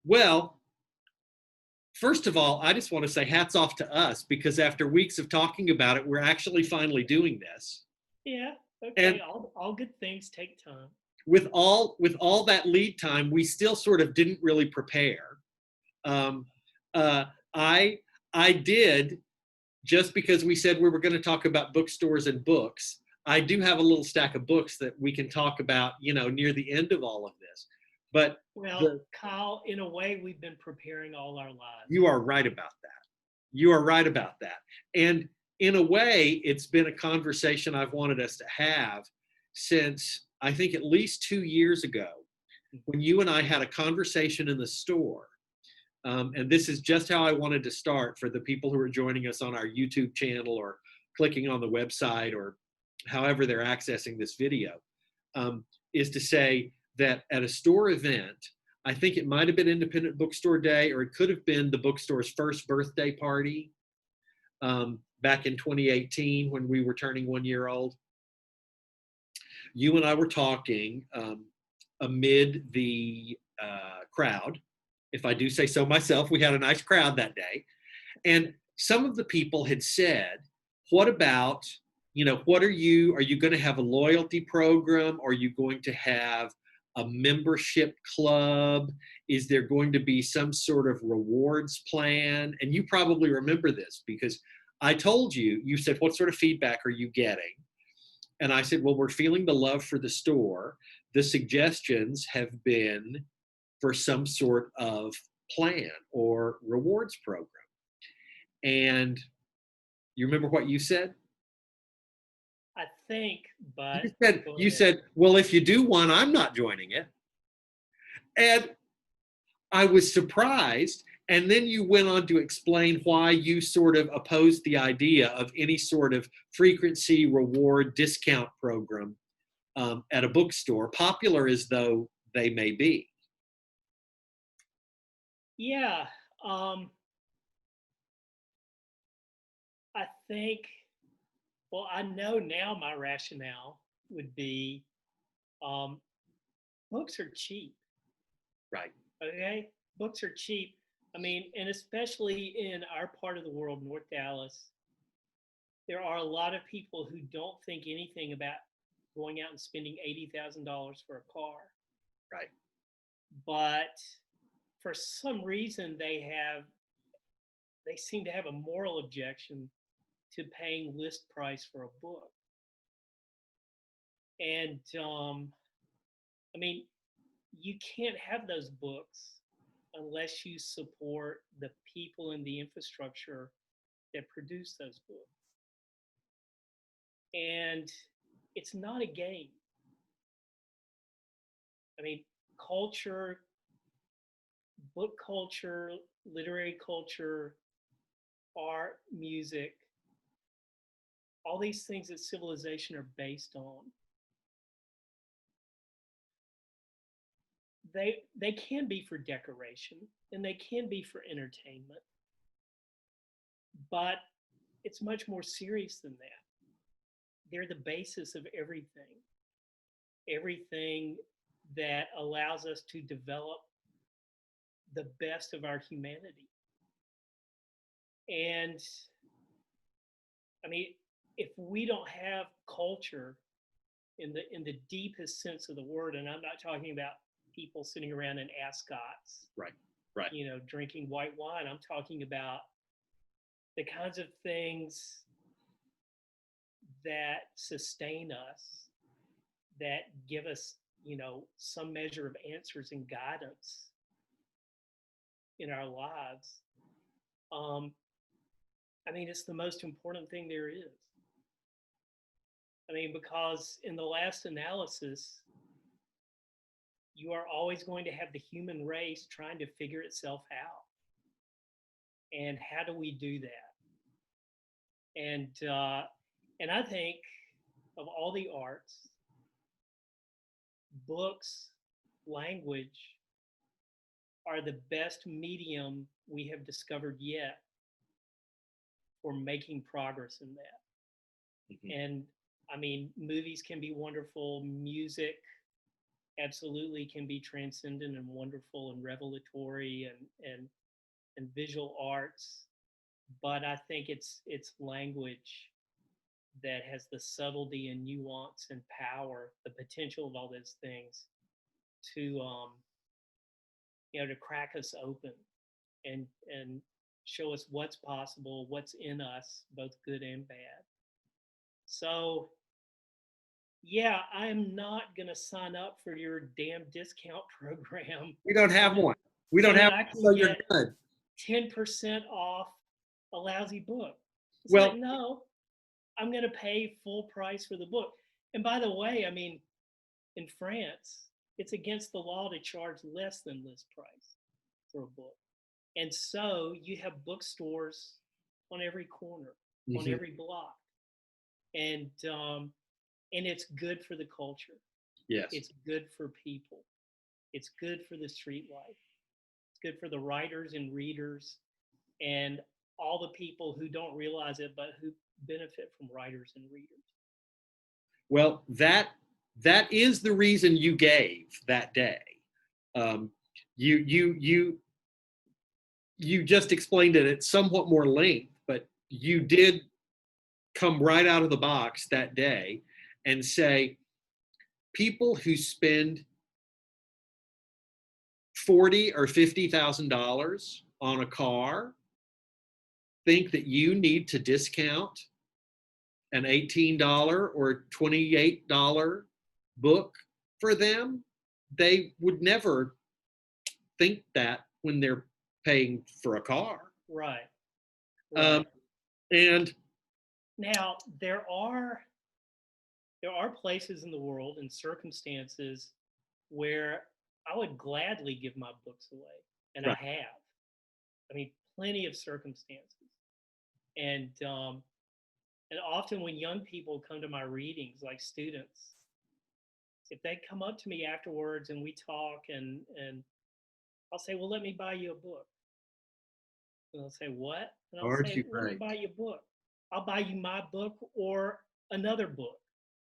Well, first of all, I just want to say hats off to us because after weeks of talking about it, we're actually finally doing this. Yeah. And Okay. All good things take time. with all that lead time, we still sort of didn't really prepare. Um, uh, I I did just because we said we were going to talk about bookstores and books. I do have a little stack of books that we can talk about, near the end of all of this. But Well, the Kyle, in a way, we've been preparing all our lives. you are right about that. You are right about that. And in a way, it's been a conversation I've wanted us to have since I think at least 2 years ago when you and I had a conversation in the store. And this is just how I wanted to start for the people who are joining us on our YouTube channel or clicking on the website or however they're accessing this video, is to say that at a store event, I think it might have been Independent Bookstore Day, or it could have been the bookstore's first birthday party back in 2018 when we were turning 1 year old. You and I were talking amid the crowd. If I do say so myself, we had a nice crowd that day. And some of the people had said, what about, are you going to have a loyalty program? Are you going to have a membership club? Is there going to be some sort of rewards plan? And you probably remember this because I told you, you said, what sort of feedback are you getting? And I said, well, we're feeling the love for the store. The suggestions have been for some sort of plan or rewards program. And you remember what you said? I think, but You said, go you ahead. said, well, if you do one, I'm not joining it. And I was surprised. And then you went on to explain why you sort of opposed the idea of any sort of frequency reward discount program at a bookstore, popular as though they may be. Yeah. Um, I think, well, I know now my rationale would be um, books are cheap. Right. Okay. Books are cheap. I mean, and especially in our part of the world, North Dallas, there are a lot of people who don't think anything about going out and spending $80,000 for a car. Right. But for some reason, they seem to have a moral objection to paying list price for a book. And I mean, you can't have those books unless you support the people and the infrastructure that produce those books. And it's not a game. I mean, culture, book culture, literary culture, art, music, all these things that civilization are based on, they can be for decoration and they can be for entertainment, but it's much more serious than that. They're the basis of everything that allows us to develop the best of our humanity. And I mean, if we don't have culture in the deepest sense of the word, and I'm not talking about people sitting around in ascots, Right. Right. drinking white wine. I'm talking about the kinds of things that sustain us, that give us, some measure of answers and guidance in our lives. Um, I mean, it's the most important thing there is. I mean, because in the last analysis, you are always going to have the human race trying to figure itself out. And how do we do that? And I think of all the arts, books, language are the best medium we have discovered yet for making progress in that. Mm-hmm. And I mean, movies can be wonderful, music, absolutely can be transcendent and wonderful and revelatory and visual arts, but I think it's language that has the subtlety and nuance and power, the potential of all those things to to crack us open and show us what's possible, what's in us, both good and bad. So yeah, I'm not gonna sign up for your damn discount program We don't so have that, one. We so don't that have I one, can so you're get good. 10% off a lousy book. It's Well, like, no, I'm gonna pay full price for the book. And by the way, I mean, in France, it's against the law to charge less than list price for a book. And so you have bookstores on every corner, on mhm, every block, and it's good for the culture. yes. It's good for people. It's good for the street life. It's good for the writers and readers and all the people who don't realize it, but who benefit from writers and readers. Well, that is the reason you gave that day. Um, you just explained it at somewhat more length, but you did come right out of the box that day and say people who spend 40 or $50,000 on a car think that you need to discount an $18 or $28 book for them. They would never think that when they're paying for a car. Right. Um, Right. and Now there are places in the world and circumstances where I would gladly give my books away, and I right, have. I mean, plenty of circumstances, and often when young people come to my readings, like students, if they come up to me afterwards and we talk, and I'll say, "Well, let me buy you a book," and they'll say, "What?" And I'll aren't say, you "Let me right? buy you a book. I'll buy you my book or another book,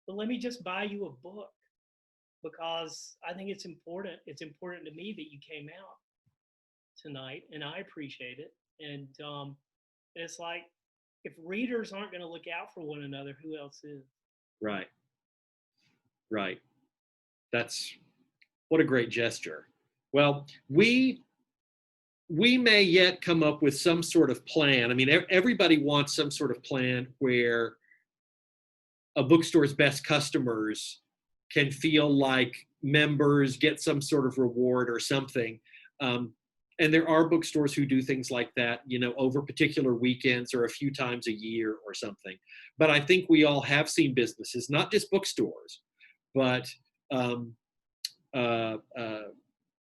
but let me just buy you a book." Because I think it's important. It's important to me that you came out tonight, and I appreciate it. And it's like, if readers aren't going to look out for one another, who else is? Right, right. That's what a great gesture. Well, we may yet come up with some sort of plan. I mean, everybody wants some sort of plan where a bookstore's best customers can feel like members, get some sort of reward or something. Um, and there are bookstores who do things like that, over particular weekends or a few times a year or something. But I think we all have seen businesses, not just bookstores, but um, uh,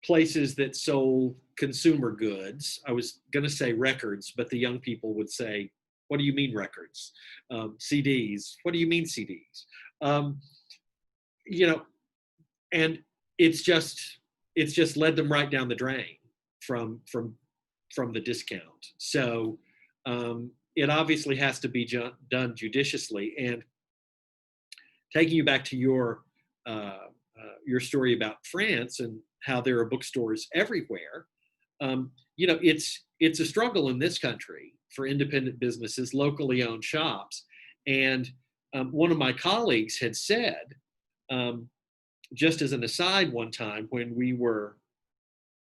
places that sold consumer goods. I was going to say records, but the young people would say, "What do you mean records? CDs? What do you mean CDs?" Um, you know, and it's just it's just led them right down the drain from the discount. So it obviously has to be done judiciously. And taking you back to your story about France and how there are bookstores everywhere, it's a struggle in this country for independent businesses, locally owned shops. And one of my colleagues had said, um, just as an aside, one time when we were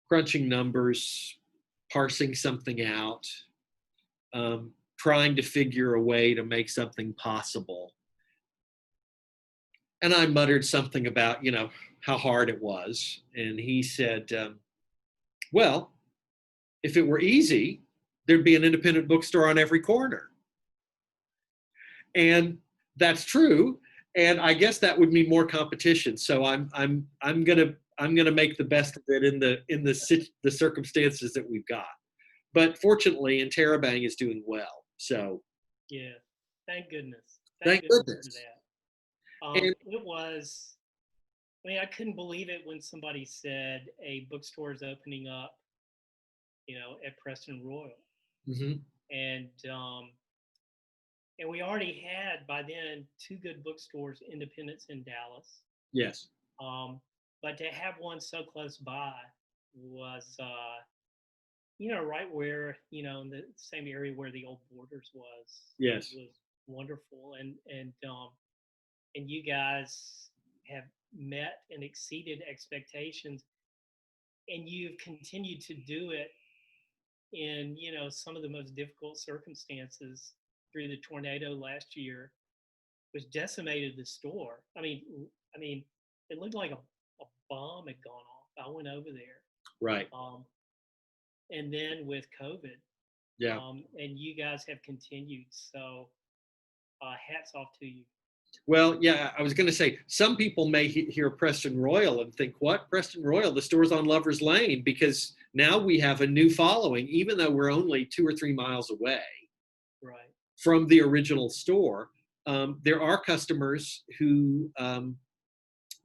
crunching numbers, parsing something out, trying to figure a way to make something possible. And I muttered something about, how hard it was. And he said, well, if it were easy, there'd be an independent bookstore on every corner. And that's true. And I guess that would mean more competition. So I'm gonna make the best of it in the circumstances that we've got. But fortunately, Interabang is doing well. So Yeah, thank goodness. Thank thank goodness for goodness. that. And It was. I mean, I couldn't believe it when somebody said a bookstore is opening up, at Preston Royal, mhm, and we already had by then two good bookstores, Independence in Dallas, yes, um, but to have one so close by was, right where, in the same area where the old Borders Yes. was wonderful. And you guys have met and exceeded expectations, and you've continued to do it in, some of the most difficult circumstances through the tornado last year, which decimated the store. I mean, it looked like a bomb had gone off. I went over there. Right. And then with COVID, Yeah. and you guys have continued. So hats off to you. Well, yeah, I was going to say, some people may hear Preston Royal and think, what? Preston Royal, the store's on Lover's Lane, because now we have a new following, even though we're only 2 or 3 miles away Right. from the original store. There are customers who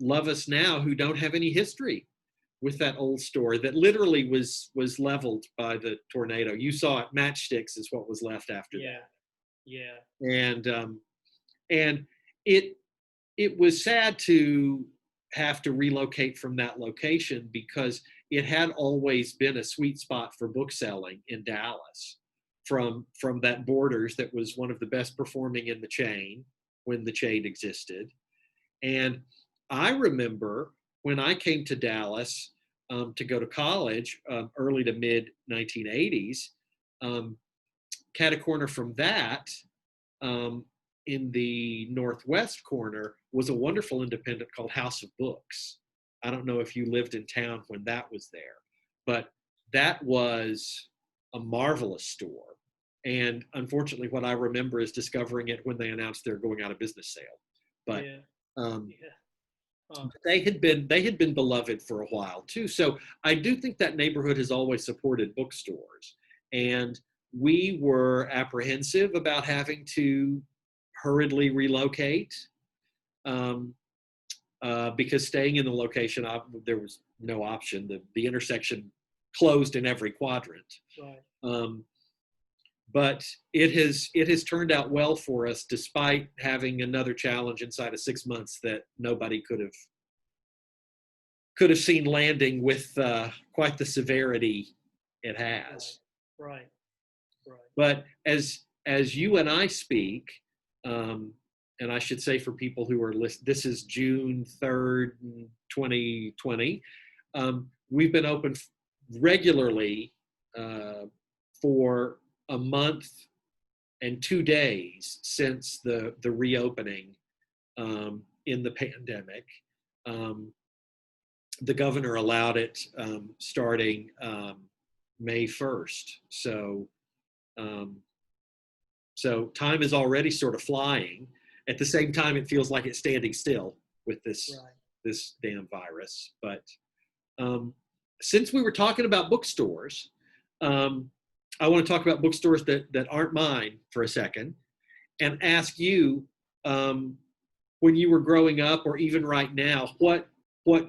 love us now who don't have any history with that old store that literally was leveled by the tornado. You saw it, matchsticks is what was left after Yeah. that. Yeah. And it was sad to have to relocate from that location, because it had always been a sweet spot for book selling in Dallas, from that Borders that was one of the best performing in the chain when the chain existed. And I remember when I came to Dallas to go to college, early to mid 1980s, cat a corner from that, in the northwest corner, was a wonderful independent called House of Books. I don't know if you lived in town when that was there, but that was a marvelous store. And unfortunately, what I remember is discovering it when they announced they're going out of business sale. But Yeah. um, Yeah. they had been beloved for a while too. So I do think that neighborhood has always supported bookstores, and we were apprehensive about having to hurriedly relocate, um, because staying in the location, there was no option. The intersection closed in every quadrant. Right. But it has turned out well for us, despite having another challenge inside of 6 months that nobody could have seen landing with quite the severity it has. Right. But as you and I speak, and I should say for people who are listening, this is June 3rd, 2020. We've been open regularly for a month and 2 days since the reopening in the pandemic. The governor allowed it starting May 1st. So time is already sort of flying. At the same time, it feels like it's standing still with this damn virus. But since we were talking about bookstores, I want to talk about bookstores that aren't mine for a second, and ask you, when you were growing up, or even right now, what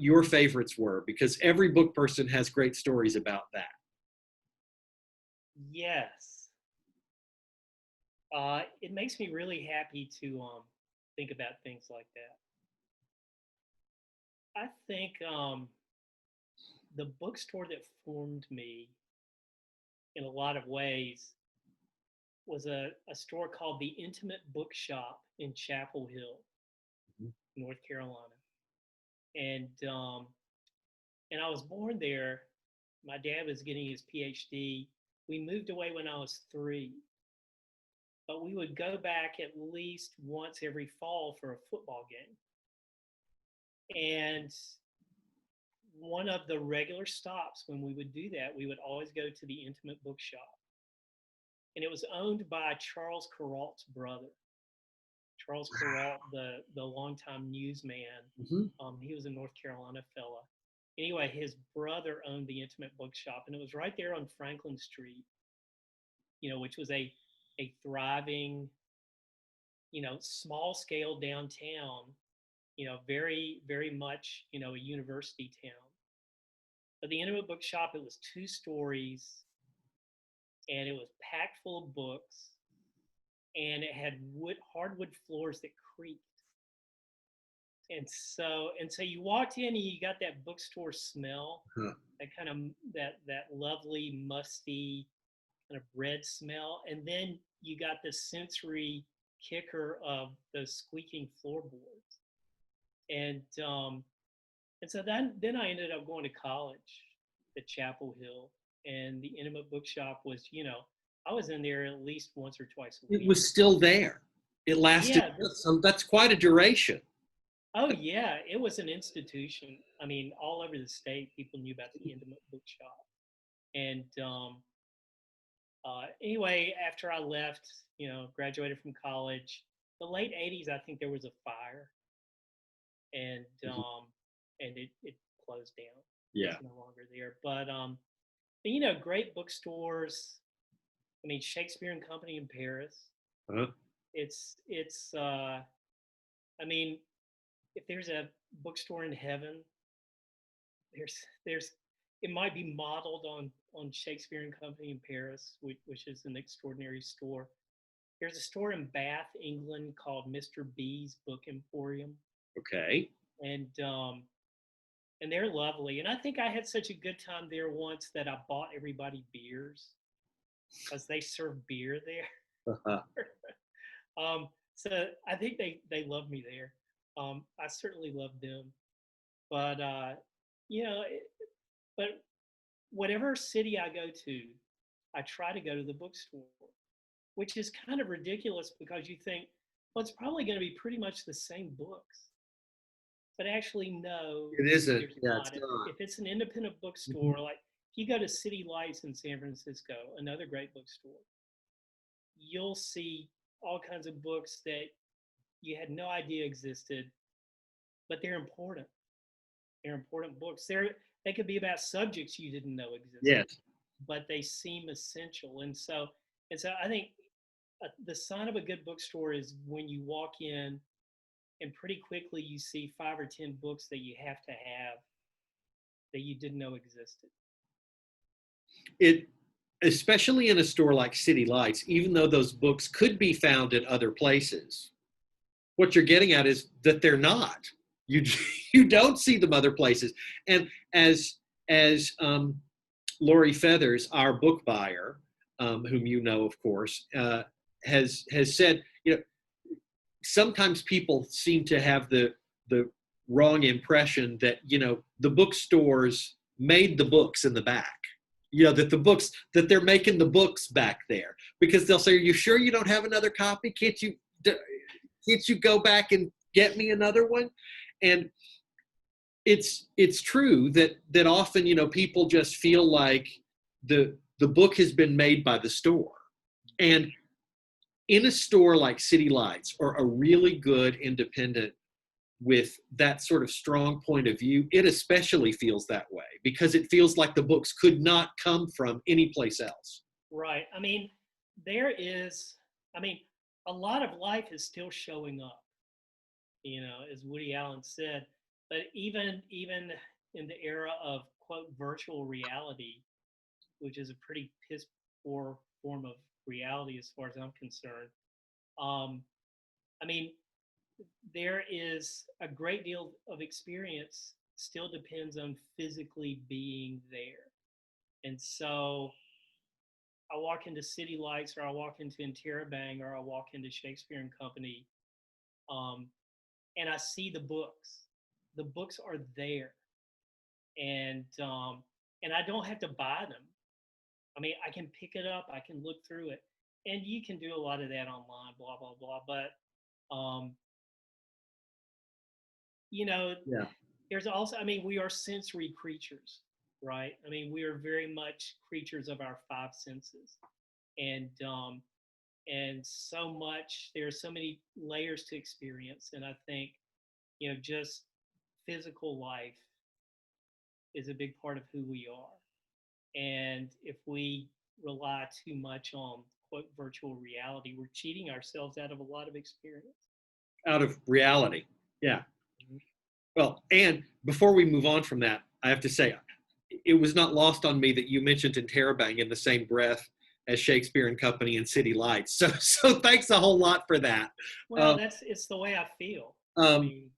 your favorites were, because every book person has great stories about that. Yes. It makes me really happy to think about things like that. I think the bookstore that formed me in a lot of ways was a store called the Intimate Bookshop in Chapel Hill, North Carolina. And I was born there. My dad was getting his PhD. We moved away when I was 3, but we would go back at least once every fall for a football game. And one of the regular stops when we would do that, we would always go to the Intimate Bookshop. And it was owned by Charles Kuralt's brother. Charles Kuralt, the longtime newsman. He was a North Carolina fella. Anyway, his brother owned the Intimate Bookshop, and it was right there on Franklin Street, which was a thriving, small scale downtown, very, very much, a university town. But the Intimate Bookshop, it was 2 stories, and it was packed full of books, and it had hardwood floors that creaked. And so you walked in and you got that bookstore smell, Huh. that kind of that lovely musty kind of bread smell, and then you got the sensory kicker of those squeaking floorboards. And um and so then I ended up going to college at Chapel Hill, and the Intimate Bookshop was, I was in there at least once or twice a It week. was still there. It lasted. Yeah. So that's quite a duration. Oh yeah, it was an institution. I mean, all over the state, people knew about the Intimate Bookshop. And anyway, after I left, graduated from college, the late '80s, I think there was a fire, and Mhm. it closed down. Yeah. It's no longer there. But great bookstores. I mean, Shakespeare and Company in Paris. Uh-huh. It's. I mean, if there's a bookstore in heaven, there's it might be modeled on Shakespeare and Company in Paris, which is an extraordinary store. There's a store in Bath, England called Mr. B's Book Emporium, Okay. and they're lovely. And I think I had such a good time there once that I bought everybody beers because they serve beer there. Uh-huh. So I think they love me there. I certainly love them, but you know, it, but whatever city I go to, I try to go to the bookstore, which is kind of ridiculous because you think, well, it's probably going to be pretty much the same books. But actually, no, It isn't. there's Yeah, it's not. not. If it's an independent bookstore, Mhm. like if you go to City Lights in San Francisco, another great bookstore, you'll see all kinds of books that you had no idea existed, but they're important. They're important books. They could be about subjects you didn't know existed, Yes. but they seem essential. And so I think the sign of a good bookstore is when you walk in and pretty quickly you see 5 or 10 books that you have to have that you didn't know existed. It, especially in a store like City Lights, even though those books could be found at other places, what you're getting at is that they're not. You you don't see them other places. And as Lori Feathers, our book buyer, whom you know, of course, has said, sometimes people seem to have the wrong impression that the bookstores made the books in the back. That the books that they're making the books back there because they'll say, "Are you sure you don't have another copy? Can't you go back and get me another one?" And it's true that often people just feel like the book has been made by the store. And in a store like City Lights or a really good independent with that sort of strong point of view, it especially feels that way because it feels like the books could not come from anyplace else. Right. I mean, there is, I mean, a lot of life is still showing up, as Woody Allen said. But even in the era of quote virtual reality, which is a pretty piss poor form of reality as far as I'm concerned, um, I mean, there is a great deal of experience still depends on physically being there. And so I walk into City Lights or I walk into Interabang or I walk into Shakespeare and Company, um, and I see the books. The books are there, and I don't have to buy them. I mean, I can pick it up, I can look through it, and you can do a lot of that online, blah blah blah. But you know, Yeah. there's also, I mean, we are sensory creatures, right? I mean, we are very much creatures of our five senses, and so much. There are so many layers to experience, and I think just physical life is a big part of who we are. And if we rely too much on quote virtual reality, we're cheating ourselves out of a lot of experience. Out of reality. Yeah. Mm-hmm. Well, and before we move on from that, I have to say, it was not lost on me that you mentioned Interabang in the same breath as Shakespeare and Company and City Lights. So thanks a whole lot for that. Well, Uh, it's the way I feel. I um, mean,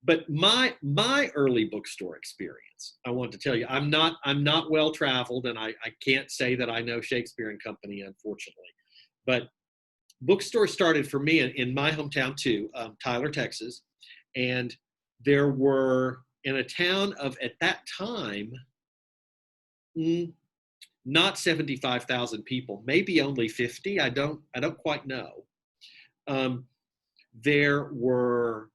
but my early bookstore experience, I want to tell you, I'm not well traveled, and I can't say that I know Shakespeare and Company, unfortunately. But bookstore started for me in my hometown too, Tyler, Texas, and there were in a town of at that time not 75,000 people, maybe only 50. I don't quite know. There were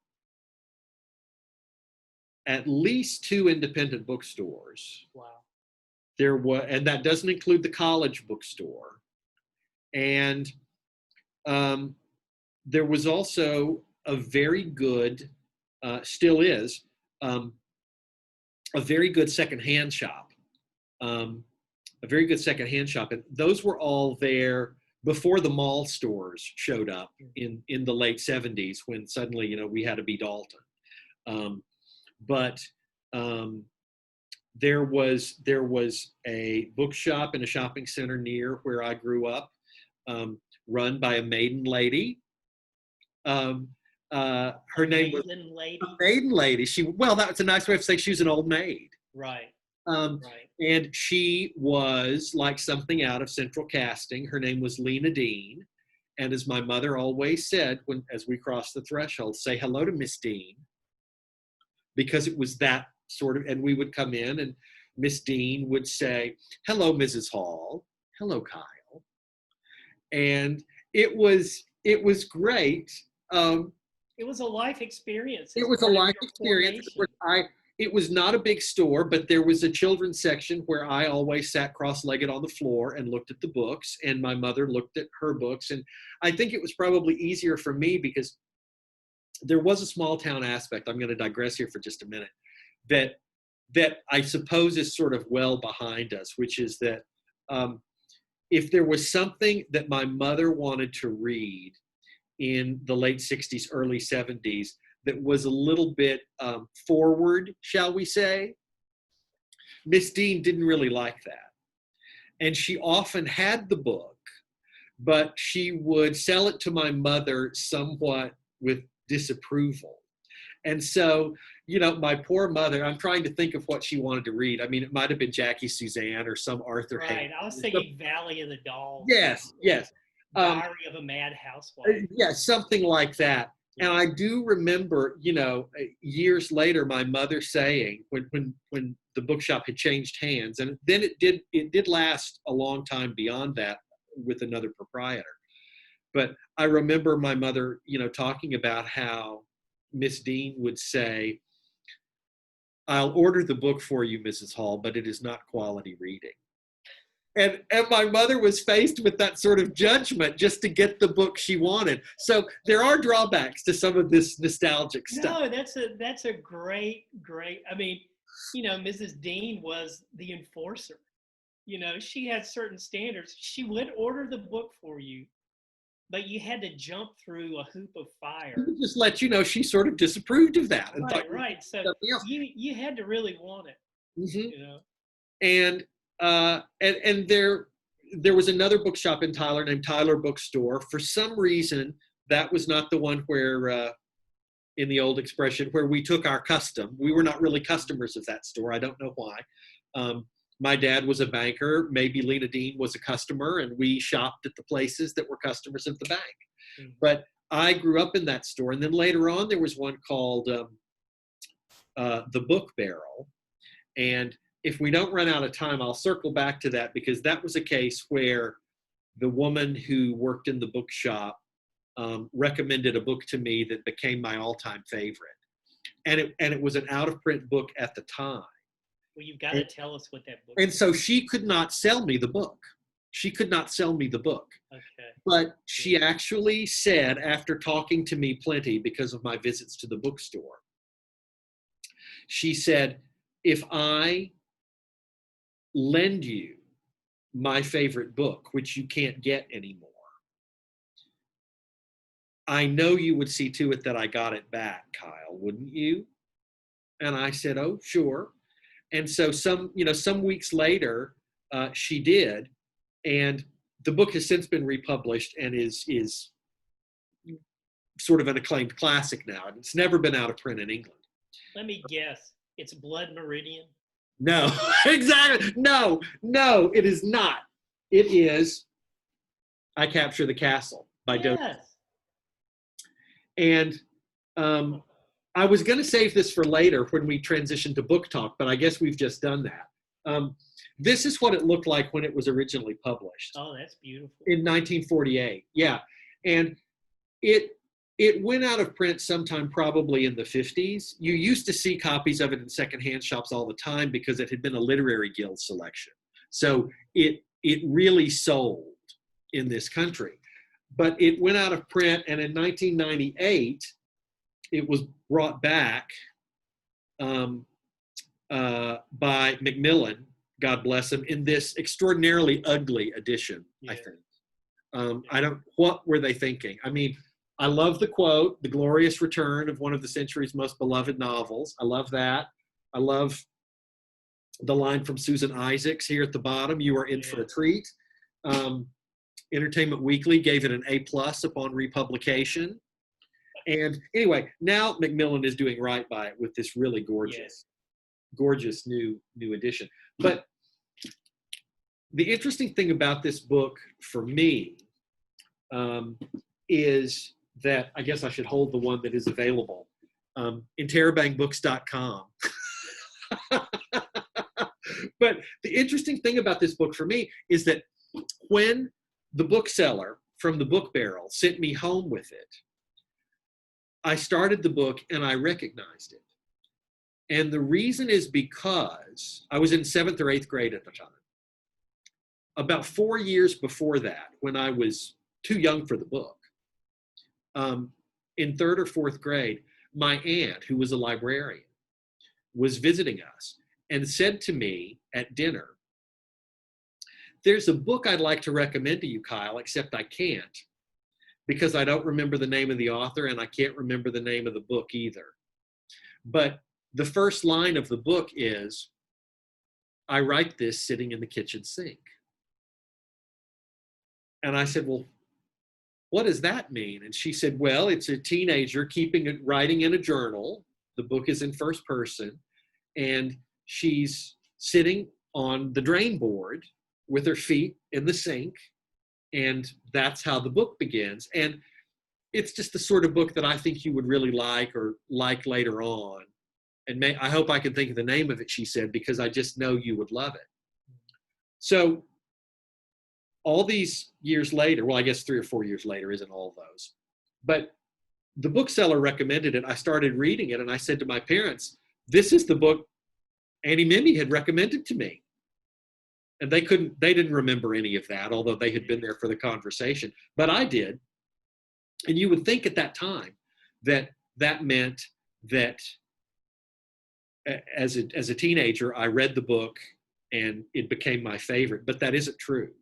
at least 2 independent bookstores. Wow. There was, and that doesn't include the college bookstore. And there was also a very good, still is, a very good secondhand shop. A very good secondhand shop. And those were all there before the mall stores showed up in the late 70s, when suddenly, we had to be Dalton. But there was a bookshop in a shopping center near where I grew up, run by a maiden lady. Her name was a maiden lady. Well, that's a nice way to say she was an old maid. Right. Right. And she was like something out of central casting. Her name was Lena Dean. And as my mother always said, as we crossed the threshold, say hello to Miss Dean, because it was that sort of, and we would come in and Miss Dean would say, hello, Mrs. Hall. Hello, Kyle. And it was great. It was a life experience. It was a life experience. It was not a big store, but there was a children's section where I always sat cross-legged on the floor and looked at the books, and my mother looked at her books. And I think it was probably easier for me because there was a small town aspect. I'm going to digress here for just a minute, that I suppose is sort of well behind us, which is that if there was something that my mother wanted to read in the late 60s, early 70s, that was a little bit forward, shall we say, Miss Dean didn't really like that. And she often had the book, but she would sell it to my mother somewhat with disapproval. And so, my poor mother, I'm trying to think of what she wanted to read. I mean, it might have been Jackie Suzanne or some Arthur Right. Hayes. I was thinking Valley of the Dolls. Yes. Diary of a Mad Housewife. Yeah, something like that. And I do remember, years later, my mother saying when the bookshop had changed hands, and then it did last a long time beyond that with another proprietor. But I remember my mother, talking about how Miss Dean would say, I'll order the book for you, Mrs. Hall, but it is not quality reading. And my mother was faced with that sort of judgment just to get the book she wanted. So there are drawbacks to some of this nostalgic stuff. No, that's a great. I mean, Mrs. Dean was the enforcer. She had certain standards. She would order the book for you, but you had to jump through a hoop of fire. Just let you know she sort of disapproved of that. Right. So you had to really want it. Mm-hmm. And there was another bookshop in Tyler named Tyler Bookstore. For some reason, that was not the one where, in the old expression, where we took our custom. We were not really customers of that store. I don't know why. My dad was a banker. Maybe Lena Dean was a customer, and we shopped at the places that were customers of the bank. Mm-hmm. But I grew up in that store. And then later on, there was one called the Book Barrel. And if we don't run out of time, I'll circle back to that, because that was a case where the woman who worked in the bookshop recommended a book to me that became my all-time favorite. And it was an out-of-print book at the time. Well, you've got to tell us what that book is. And so she could not sell me the book. Okay. But she actually said, after talking to me plenty because of my visits to the bookstore, she said, if I lend you my favorite book, which you can't get anymore, I know you would see to it that I got it back, Kyle, wouldn't you? And I said, oh, sure. And so some weeks later, she did. And the book has since been republished and is sort of an acclaimed classic now. And it's never been out of print in England. Let me guess. It's Blood Meridian. No, exactly. No, it is not. It is I Capture the Castle by Doe. Yes. And I was going to save this for later when we transition to book talk, but I guess we've just done that. This is what it looked like when it was originally published. Oh, that's beautiful. In 1948. Yeah. And it went out of print sometime probably in the 50s. You used to see copies of it in secondhand shops all the time because it had been a literary guild selection. So it really sold in this country. But it went out of print, and in 1998, it was brought back by Macmillan, God bless him, in this extraordinarily ugly edition, I think. What were they thinking? I mean, I love the quote, "The glorious return of one of the century's most beloved novels." I love that. I love the line from Susan Isaacs here at the bottom, "You are in for a treat." Entertainment Weekly gave it an A+ upon republication. And anyway, now Macmillan is doing right by it with this really gorgeous new edition. But the interesting thing about this book for me is that, I guess I should hold the one that is available, Interabangbooks.com. But the interesting thing about this book for me is that when the bookseller from the Book Barrel sent me home with it, I started the book and I recognized it. And the reason is because I was in 7th or 8th grade at the time. About 4 years before that, when I was too young for the book, in 3rd or 4th grade, my aunt, who was a librarian, was visiting us and said to me at dinner, "There's a book I'd like to recommend to you, Kyle, except I can't because I don't remember the name of the author and I can't remember the name of the book either. But the first line of the book is, I write this sitting in the kitchen sink." And I said, "Well, what does that mean?" And she said, "Well, it's a teenager writing in a journal. The book is in first person. And she's sitting on the drain board with her feet in the sink. And that's how the book begins. And it's just the sort of book that I think you would really like or like later on. And I hope I can think of the name of it," she said, "because I just know you would love it." So all these years later, well, I guess 3 or 4 years later isn't all those, but the bookseller recommended it. I started reading it and I said to my parents, "This is the book Auntie Mimi had recommended to me." And they didn't remember any of that, although they had been there for the conversation, but I did. And you would think at that time that meant that as a teenager, I read the book and it became my favorite, but that isn't true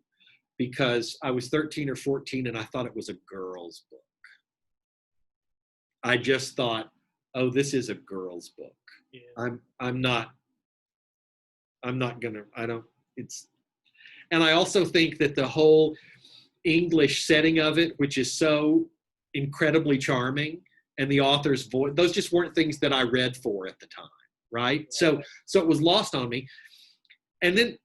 because I was 13 or 14 and I thought it was a girl's book. I just thought, oh, this is a girl's book. Yeah. And I also think that the whole English setting of it, which is so incredibly charming, and the author's voice, those just weren't things that I read for at the time, right? Yeah. So it was lost on me. And then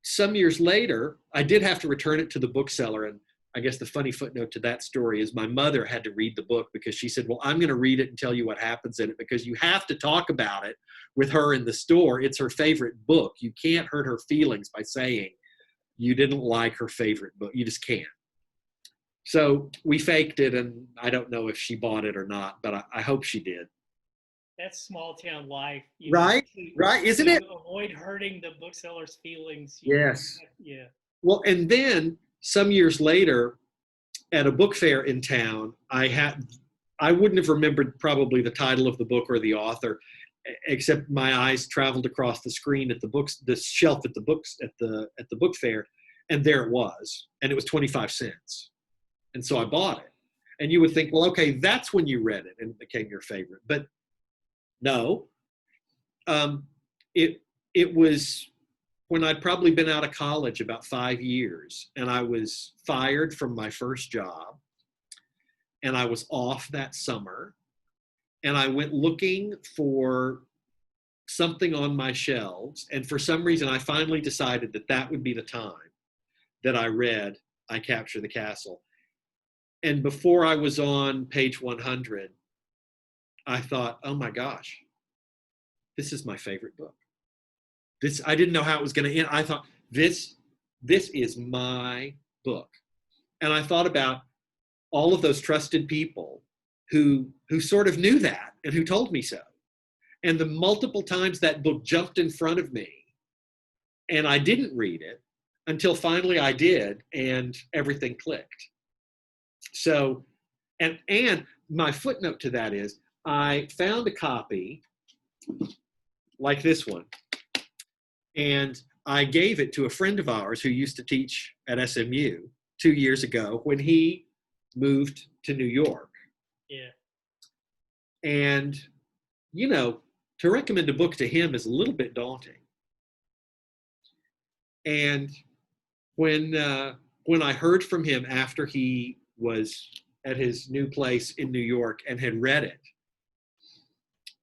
some years later, I did have to return it to the bookseller. And I guess the funny footnote to that story is my mother had to read the book because she said, "Well, I'm going to read it and tell you what happens in it because you have to talk about it with her in the store. It's her favorite book. You can't hurt her feelings by saying you didn't like her favorite book. You just can't." So we faked it, and I don't know if she bought it or not, but I hope she did. That's small town life. Right? Right? Isn't it? Avoid hurting the bookseller's feelings. Yes. Yeah. Well, and then some years later at a book fair in town, I wouldn't have remembered probably the title of the book or the author, except my eyes traveled across the screen at the shelf at the book fair, and there it was, and it was 25 cents. And so I bought it. And you would think, well, okay, that's when you read it and it became your favorite. But no, it was when I'd probably been out of college about 5 years, and I was fired from my first job, and I was off that summer, and I went looking for something on my shelves. And for some reason, I finally decided that that would be the time that I read I Capture the Castle. And before I was on page 100, I thought, oh my gosh, this is my favorite book. This, I didn't know how it was going to end. I thought, this is my book. And I thought about all of those trusted people who sort of knew that and who told me so. And the multiple times that book jumped in front of me and I didn't read it until finally I did, and everything clicked. So, and my footnote to that is I found a copy like this one, and I gave it to a friend of ours who used to teach at SMU 2 years ago when he moved to New York. Yeah. And, you know, to recommend a book to him is a little bit daunting. And when I heard from him after he was at his new place in New York and had read it,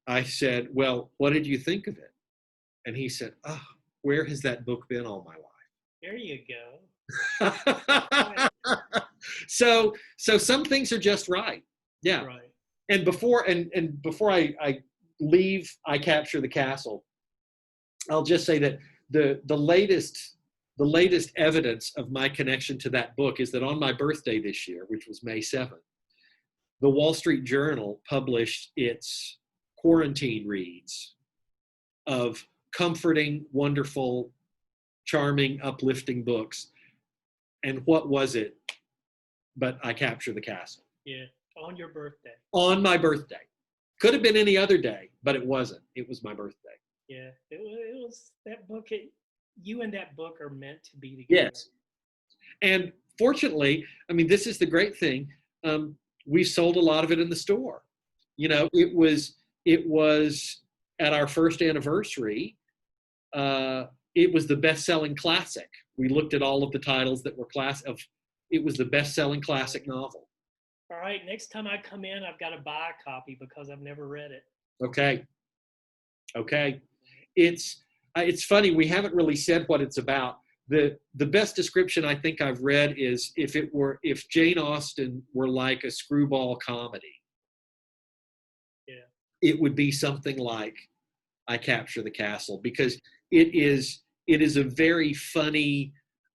I said, well, what did you think of it? And he said, oh, where has that book been all my life? There you go. So some things are just right. Yeah. Right. And before I leave I Capture the Castle, I'll just say that the latest evidence of my connection to that book is that on my birthday this year, which was May 7th, the Wall Street Journal published its quarantine reads of comforting, wonderful, charming, uplifting books. And what was it but I Capture the Castle? Yeah. On your birthday. On my birthday. Could have been any other day, but it wasn't. It was my birthday. Yeah. It was that book. You and that book are meant to be together. Yes. And fortunately, I mean, this is the great thing. We sold a lot of it in the store. You know, it was at our first anniversary. It was the best-selling classic. We looked at all of the titles that were it was the best-selling classic novel. All right, next time I come in, I've got to buy a copy because I've never read it. Okay. It's funny, we haven't really said what it's about. The best description I think I've read is if Jane Austen were like a screwball comedy. Yeah. It would be something like I Capture the Castle, because it is a very funny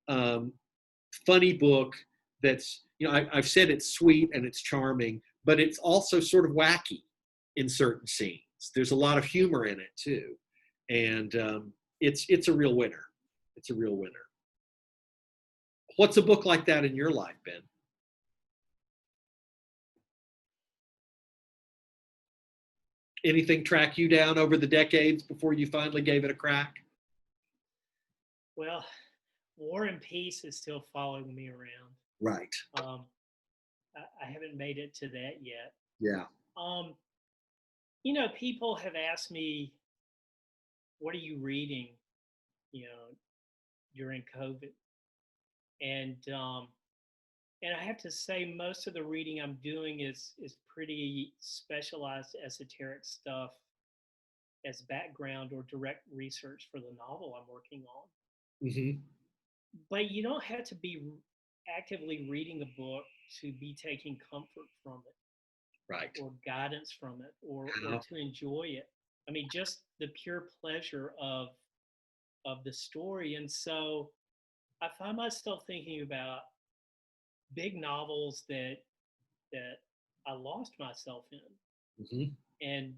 book that's, you know, I've said it's sweet and it's charming, but it's also sort of wacky in certain scenes. There's a lot of humor in it too. And it's a real winner. It's a real winner. What's a book like that in your life, Ben? Anything track you down over the decades before you finally gave it a crack? Well, War and Peace is still following me around. Right. I haven't made it to that yet. Yeah. You know, people have asked me, what are you reading, you know, during COVID? And I have to say, most of the reading I'm doing is pretty specialized esoteric stuff as background or direct research for the novel I'm working on. Mm-hmm. But you don't have to be actively reading a book to be taking comfort from it, Right. or guidance from it, or to enjoy it. I mean, just the pure pleasure of the story. And so I find myself thinking about big novels that I lost myself in, Mm-hmm. and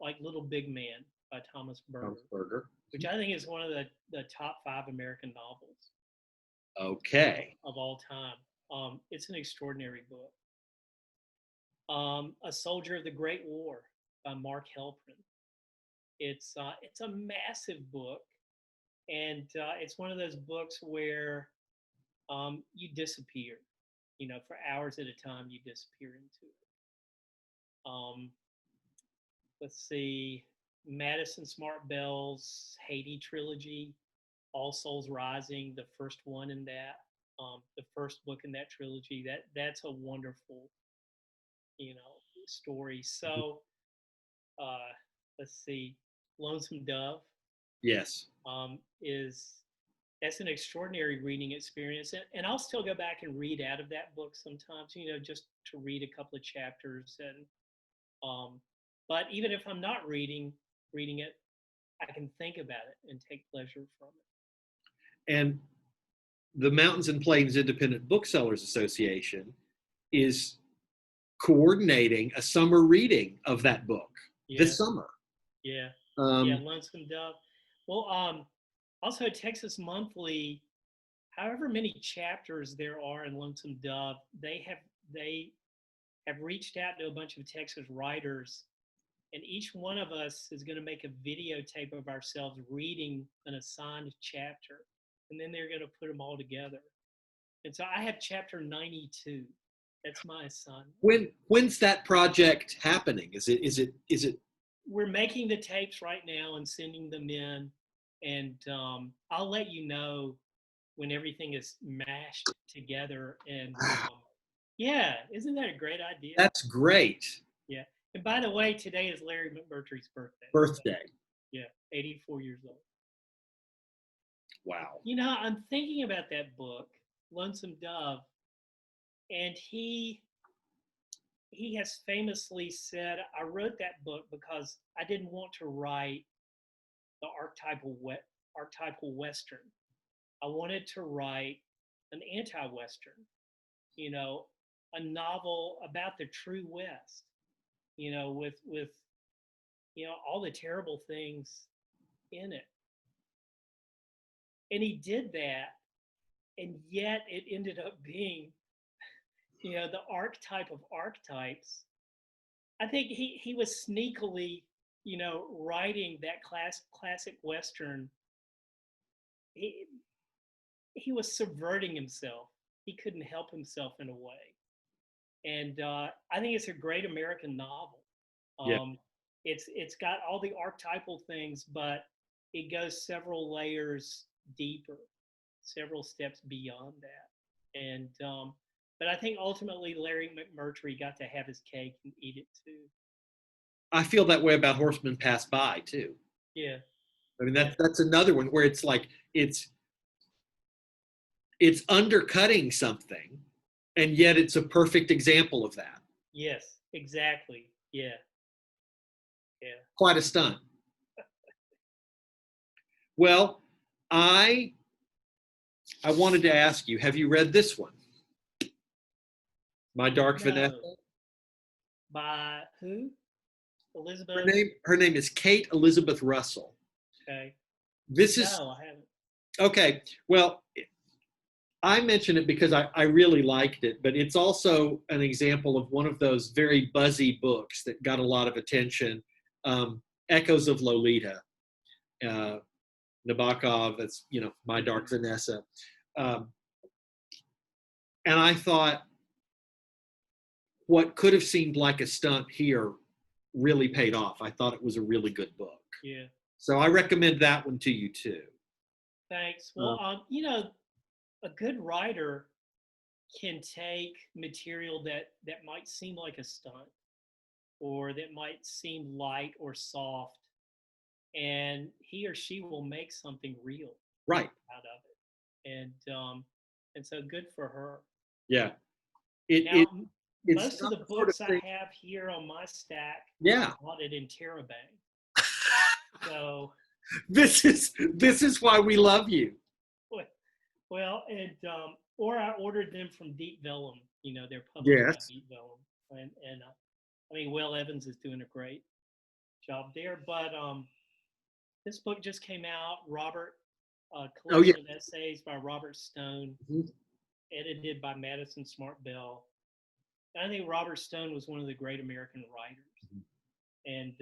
like Little Big Man by Thomas Berger, which I think is one of the top 5 American novels. Okay. Of all time. It's an extraordinary book. A Soldier of the Great War by Mark Helprin. It's a massive book, and it's one of those books where you disappear. You know, for hours at a time, you disappear into it. Let's see, Madison Smart Bell's Haiti trilogy, All Souls Rising, the first one in that, the first book in that trilogy. That's a wonderful, you know, story. So let's see, Lonesome Dove Yes. is that's an extraordinary reading experience, and I'll still go back and read out of that book sometimes, just to read a couple of chapters, and but even if I'm not reading it, I can think about it and take pleasure from it. And the Mountains and Plains Independent Booksellers Association is coordinating a summer reading of that book Yeah, this summer. yeah, yeah. Um, Lonesome Dove. Well, also Texas Monthly. However many chapters there are in Lonesome Dove, they have reached out to a bunch of Texas writers, and each one of us is going to make a videotape of ourselves reading an assigned chapter, and then they're going to put them all together. And so I have chapter 92. That's my assignment. when's that project happening? Is it? We're making the tapes right now and sending them in, and I'll let you know when everything is mashed together. And yeah, isn't that a great idea? That's great. Yeah. And by the way, today is Larry McMurtry's birthday. Birthday. Yeah, 84 years old. Wow. I'm thinking about that book, Lonesome Dove, and he has famously said, I wrote that book because I didn't want to write the archetypal Western. I wanted to write an anti-Western, a novel about the true West, with all the terrible things in it. And he did that, and yet it ended up being, the archetype of archetypes. I think he was sneakily, writing that classic Western. He was subverting himself. He couldn't help himself in a way. And I think it's a great American novel. Yeah. It's got all the archetypal things, but it goes several layers deeper, several steps beyond that. And but I think ultimately Larry McMurtry got to have his cake and eat it too. I feel that way about Horseman Pass By too. Yeah. I mean, that's another one where it's like it's undercutting something, and yet it's a perfect example of that. Yes, exactly. Yeah. Yeah. Quite a stunt. Well, I wanted to ask you, have you read this one? My Dark No. Vanessa? By who? Elizabeth? Her name is Kate Elizabeth Russell. Okay. This is No, I haven't. okay. Well, I mention it because I really liked it, but it's also an example of one of those very buzzy books that got a lot of attention. Echoes of Lolita, Nabokov. That's My Dark Vanessa, and I thought what could have seemed like a stunt here really paid off. I thought it was a really good book. Yeah. So I recommend that one to you too. Thanks. Well, a good writer can take material that might seem like a stunt, or that might seem light or soft, and he or she will make something real Right. out of it. And so good for her. Yeah. Now, It's most of not the sort books of I thing. have here on my stack, Yeah. I bought it in Interabang. So This is why we love you. well, and or I ordered them from Deep Vellum. They're published by Deep Vellum, and I mean, Will Evans is doing a great job there. But this book just came out. Collection of essays by Robert Stone, edited by Madison Smart Bell. And I think Robert Stone was one of the great American writers, and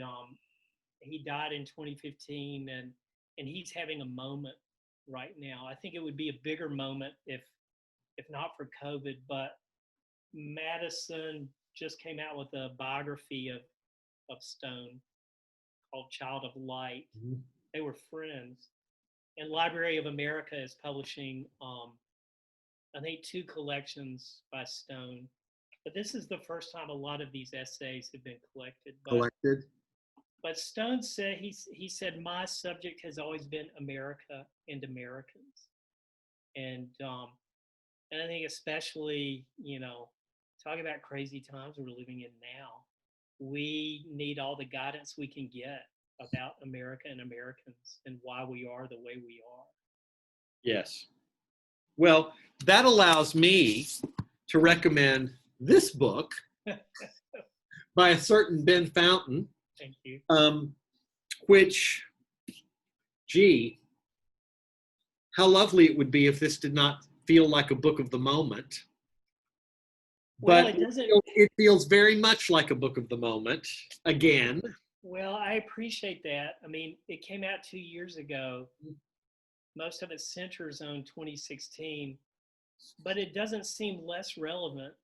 he died in 2015, and he's having a moment right now. I think it would be a bigger moment if not for COVID. But Madison just came out with a biography of Stone called Child of Light. They were friends. And Library of America is publishing, I think, 2 collections by Stone. But this is the first time a lot of these essays have been collected. But But Stone said he said my subject has always been America and Americans, and and I think especially talking about crazy times we're living in now, we need all the guidance we can get about America and Americans and why we are the way we are. Yes. Well, that allows me to recommend this book by a certain Ben Fountain, Thank you. which, gee, how lovely it would be if this did not feel like a book of the moment. Well, But it doesn't. it feels very much like a book of the moment again. Well, I appreciate that. I mean, it came out 2 years ago. Most of it centers on 2016, but it doesn't seem less relevant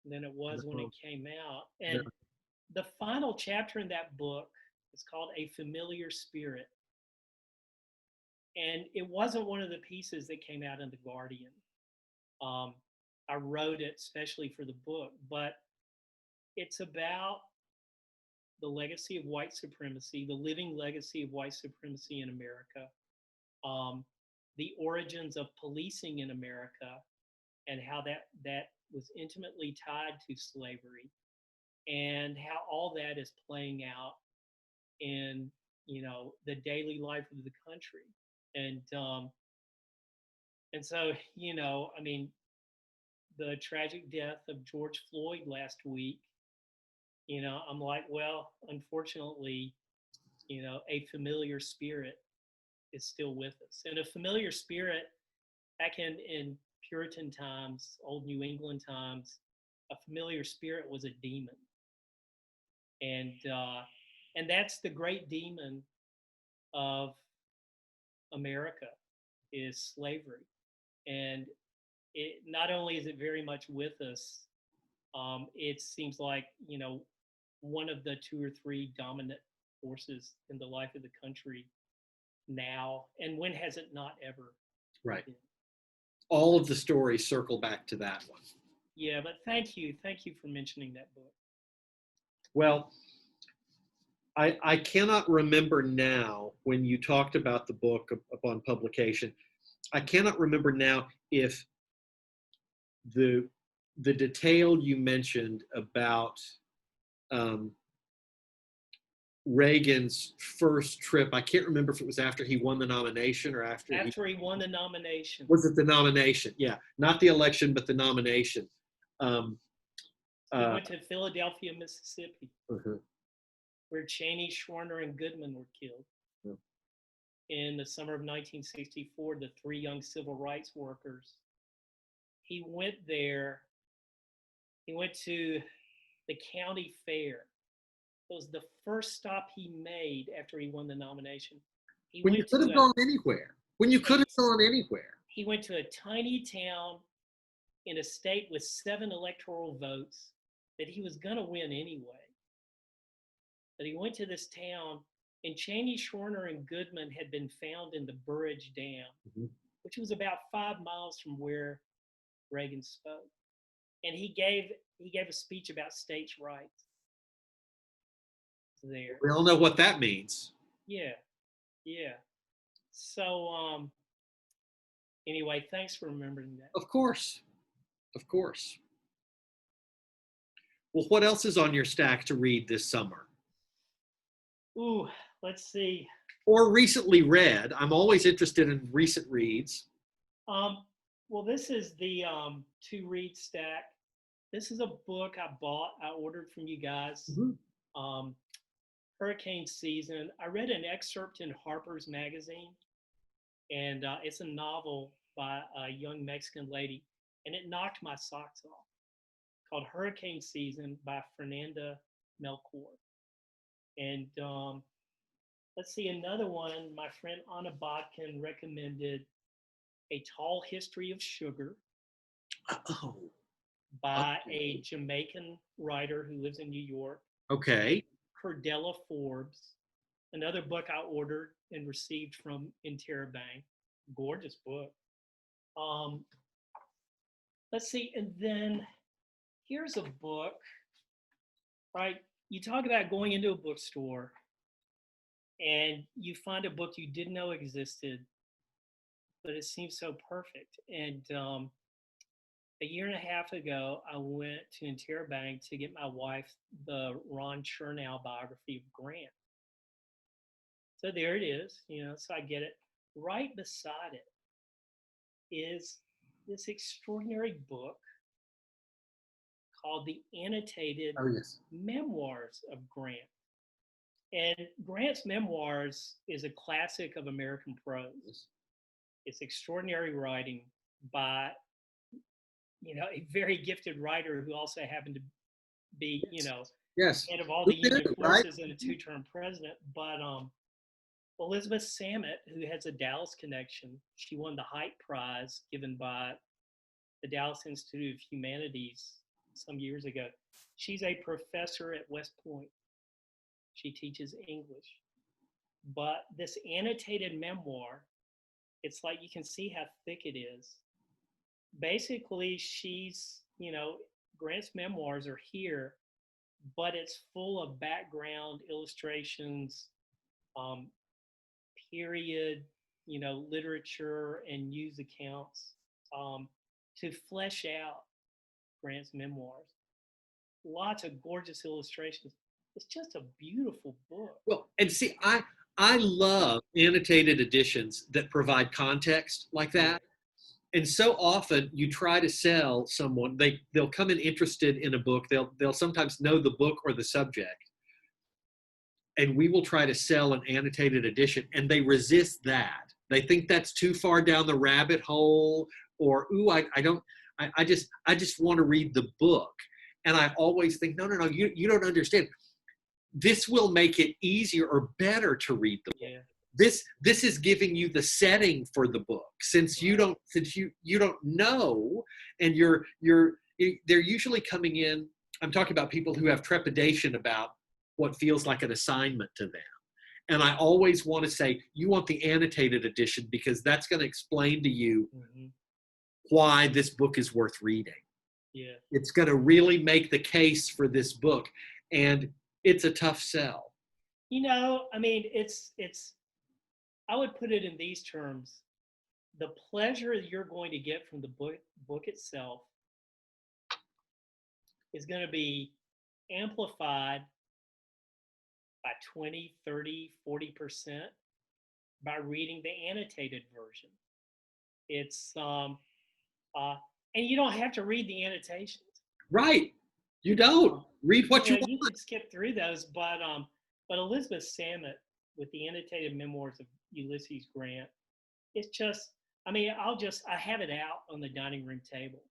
than it was when it came out. And the final chapter in that book is called A Familiar Spirit. And it wasn't one of the pieces that came out in The Guardian. I wrote it especially for the book, but it's about the legacy of white supremacy, the living legacy of white supremacy in America, the origins of policing in America, and how that was intimately tied to slavery, and how all that is playing out in the daily life of the country, and so I mean, the tragic death of George Floyd last week, I'm like, well, unfortunately, a familiar spirit is still with us. And a familiar spirit back in Puritan times, old New England times, a familiar spirit was a demon. And that's the great demon of America, is slavery. And it not only is it very much with us, it seems like one of the two or three dominant forces in the life of the country now. And when has it not ever Right. been? All of the stories circle back to that one. Yeah, but thank you for mentioning that book. Well, I cannot remember now, when you talked about the book upon publication, I cannot remember now if the detail you mentioned about Reagan's first trip, I can't remember if it was after he won the nomination or after he won the nomination. Was it the nomination? Yeah, not the election, but the nomination. He went to Philadelphia, Mississippi, uh-huh. where Cheney, Schwerner, and Goodman were killed. Yeah. In the summer of 1964, the three young civil rights workers. He went there. He went to the county fair. It was the first stop he made after he won the nomination. When you could have gone anywhere. When you could have gone anywhere. He went to a tiny town in a state with 7 electoral votes that he was going to win anyway. But he went to this town, and Cheney, Schwerner, and Goodman had been found in the Burridge Dam, which was about 5 miles from where Reagan spoke. And he gave a speech about states' rights there. We all know what that means. Yeah. So anyway, thanks for remembering that. Of course. Well, what else is on your stack to read this summer? Ooh, let's see. Or recently read. I'm always interested in recent reads. Well, this is the to read stack. This is a book I ordered from you guys. Hurricane Season. I read an excerpt in Harper's Magazine, and it's a novel by a young Mexican lady, and it knocked my socks off. Called Hurricane Season by Fernanda Melchor. And let's see, another one, my friend Anna Bodkin recommended A Tall History of Sugar by a Jamaican writer who lives in New York. Okay. Cordella Forbes. Another book I ordered and received from Interabang. Gorgeous book. Let's see, and then here's a book, right? You talk about going into a bookstore and you find a book you didn't know existed, but it seems so perfect. And a year and a half ago, I went to Interabang to get my wife the Ron Chernow biography of Grant. So there it is, so I get it. Right beside it is this extraordinary book called The Annotated Oh, yes. Memoirs of Grant. And Grant's memoirs is a classic of American prose. Yes. It's extraordinary writing by, a very gifted writer who also happened to be, Yes. head of all the Who did union it, right? forces and a two-term president. But Elizabeth Samet, who has a Dallas connection, she won the Height Prize given by the Dallas Institute of Humanities some years ago. She's a professor at West Point. She teaches English. But this annotated memoir, it's like you can see how thick it is. Basically, Grant's memoirs are here, but it's full of background illustrations, period, literature and news accounts to flesh out Grant's memoirs. Lots of gorgeous illustrations. It's just a beautiful book. Well, and see, I love annotated editions that provide context like that. And so often you try to sell someone, they'll come in interested in a book. They'll sometimes know the book or the subject. And we will try to sell an annotated edition, and they resist that. They think that's too far down the rabbit hole, or I just want to read the book. And I always think, no, you don't understand. This will make it easier or better to read the book. Yeah. This is giving you the setting for the book, since you don't know, and they're usually coming in. I'm talking about people who have trepidation about what feels like an assignment to them. And I always want to say, you want the annotated edition because that's going to explain to you why this book is worth reading. Yeah. It's going to really make the case for this book. And it's a tough sell. It's I would put it in these terms. The pleasure you're going to get from the book itself is going to be amplified by 20, 30, 40% by reading the annotated version. It's and you don't have to read the annotations. Right. You don't. Read what you want. You can skip through those, but Elizabeth Samet with the annotated memoirs of Ulysses Grant, it's just, I have it out on the dining room table.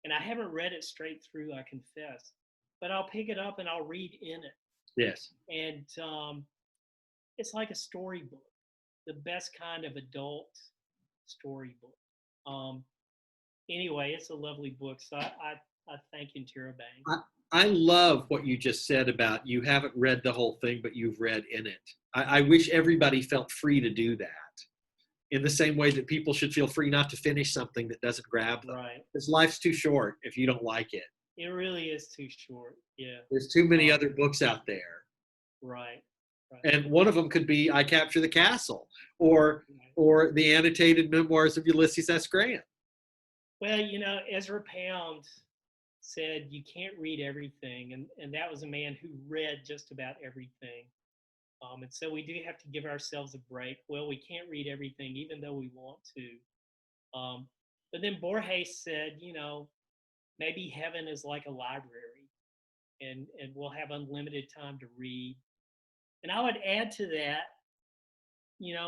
And I haven't read it straight through, I confess. But I'll pick it up and I'll read in it. Yes. And it's like a storybook, the best kind of adult storybook. Anyway, it's a lovely book. So I thank Interabang. I love what you just said about you haven't read the whole thing, but you've read in it. I wish everybody felt free to do that, in the same way that people should feel free not to finish something that doesn't grab them. Right. Because life's too short if you don't like it. It really is too short. Yeah. There's too many other books out there. Right. And one of them could be I Capture the Castle, or the annotated memoirs of Ulysses S. Grant. Well, Ezra Pound said you can't read everything, and that was a man who read just about everything. And so we do have to give ourselves a break. Well, we can't read everything, even though we want to. But then Borges said, maybe heaven is like a library, and we'll have unlimited time to read. And I would add to that,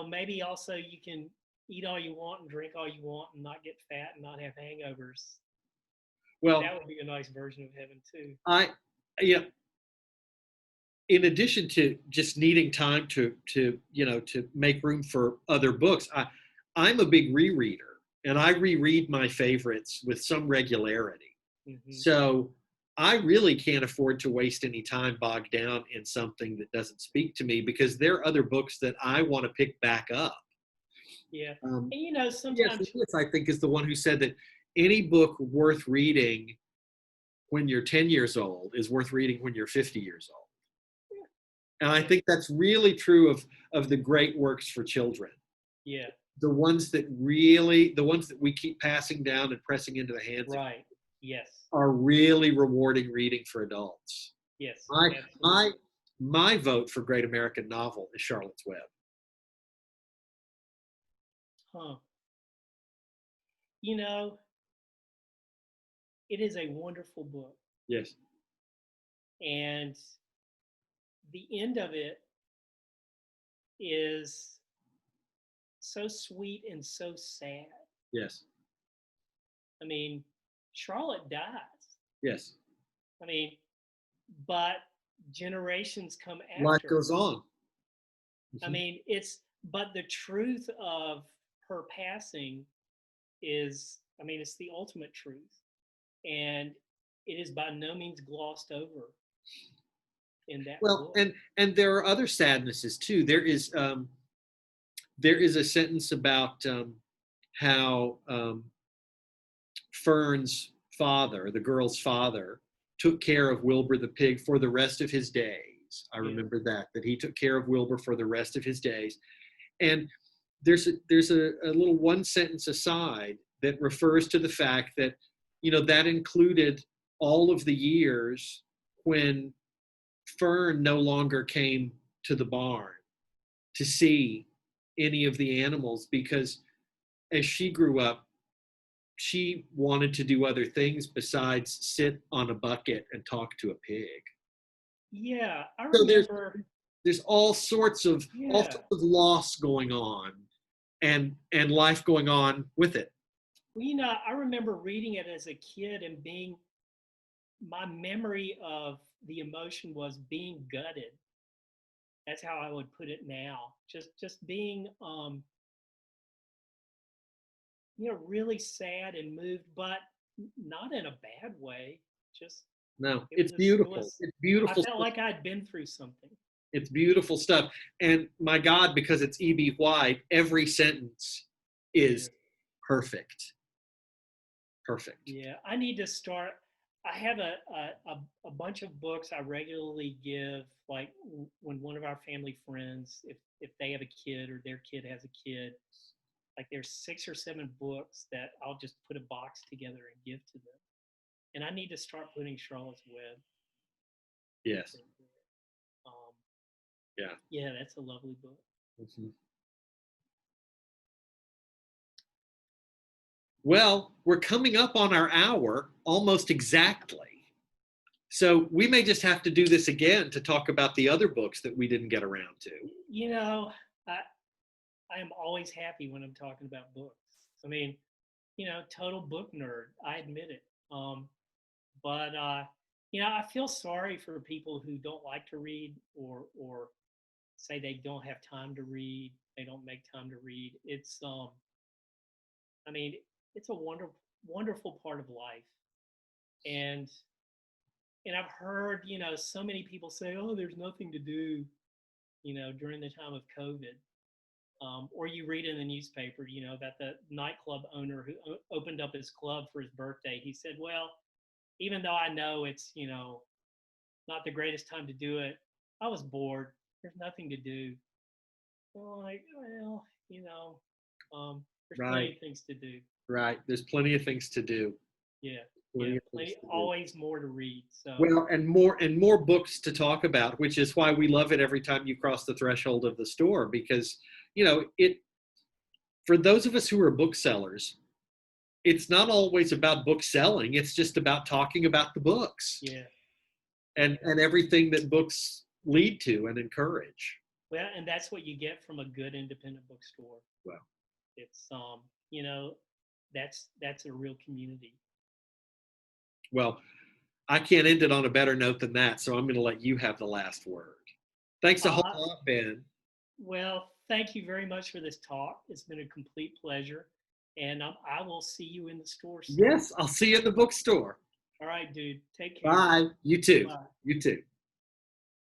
maybe also you can eat all you want and drink all you want and not get fat and not have hangovers. Well, that would be a nice version of heaven too. In addition to just needing time to make room for other books, I'm a big rereader, and I reread my favorites with some regularity. Mm-hmm. So I really can't afford to waste any time bogged down in something that doesn't speak to me, because there are other books that I want to pick back up. Yeah. And sometimes yes, I think is the one who said that any book worth reading when you're 10 years old is worth reading when you're 50 years old. And I think that's really true of the great works for children. Yeah. The ones that we keep passing down and pressing into the hands of Right. Yes. are really rewarding reading for adults. Yes. My Absolutely. my vote for great American novel is Charlotte's Web. Huh. You know, it is a wonderful book. Yes. And the end of it is so sweet and so sad. Yes. I mean, Charlotte dies. Yes. I mean, but generations come Life after. goes on. I mean, but the truth of her passing is, I mean, it's the ultimate truth. And it is by no means glossed over in that Well, book. and there are other sadnesses too. There is a sentence about how Fern's father, the girl's father, took care of Wilbur the pig for the rest of his days. I remember that he took care of Wilbur for the rest of his days. And there's a little one sentence aside that refers to the fact that, that included all of the years when Fern no longer came to the barn to see any of the animals, because as she grew up, she wanted to do other things besides sit on a bucket and talk to a pig. Yeah, I So remember. there's all sorts of loss going on, and life going on with it. Well, I remember reading it as a kid and my memory of the emotion was being gutted. That's how I would put it now. Just being really sad and moved, but not in a bad way. Just No, it it's was beautiful. It's I beautiful felt stuff. like I'd been through something. It's beautiful stuff. And my God, because it's E.B. White, every sentence is perfect. Perfect. Yeah, I need to start. I have a bunch of books I regularly give, like when one of our family friends, if they have a kid or their kid has a kid, like there's 6 or 7 books that I'll just put a box together and give to them. And I need to start putting Charlotte's Web. Yes. Yeah. Yeah, that's a lovely book. Mm-hmm. Well, we're coming up on our hour almost exactly. So we may just have to do this again to talk about the other books that we didn't get around to. I am always happy when I'm talking about books. I mean, total book nerd. I admit it. But I feel sorry for people who don't like to read or say they don't have time to read. They don't make time to read. It's I mean, it's a wonderful part of life. And I've heard, so many people say, "Oh, there's nothing to do," during the time of COVID. Or you read in the newspaper, that the nightclub owner who opened up his club for his birthday, he said, "Well, even though I know it's, not the greatest time to do it, I was bored. There's nothing to do." Well, there's plenty of things to do. Right. There's plenty of things to do. Yeah. Plenty, always more to read. So well, and more books to talk about, which is why we love it every time you cross the threshold of the store, because it, for those of us who are booksellers, it's not always about book selling. It's just about talking about the books. Yeah. And everything that books lead to and encourage. Well, and that's what you get from a good independent bookstore. Well, it's that's a real community. Well, I can't end it on a better note than that, so I'm going to let you have the last word. Thanks a whole lot, Ben. Well, thank you very much for this talk. It's been a complete pleasure, and I will see you in the store soon. Yes, I'll see you in the bookstore. All right, dude. Take care. Bye. You too. Bye. You too.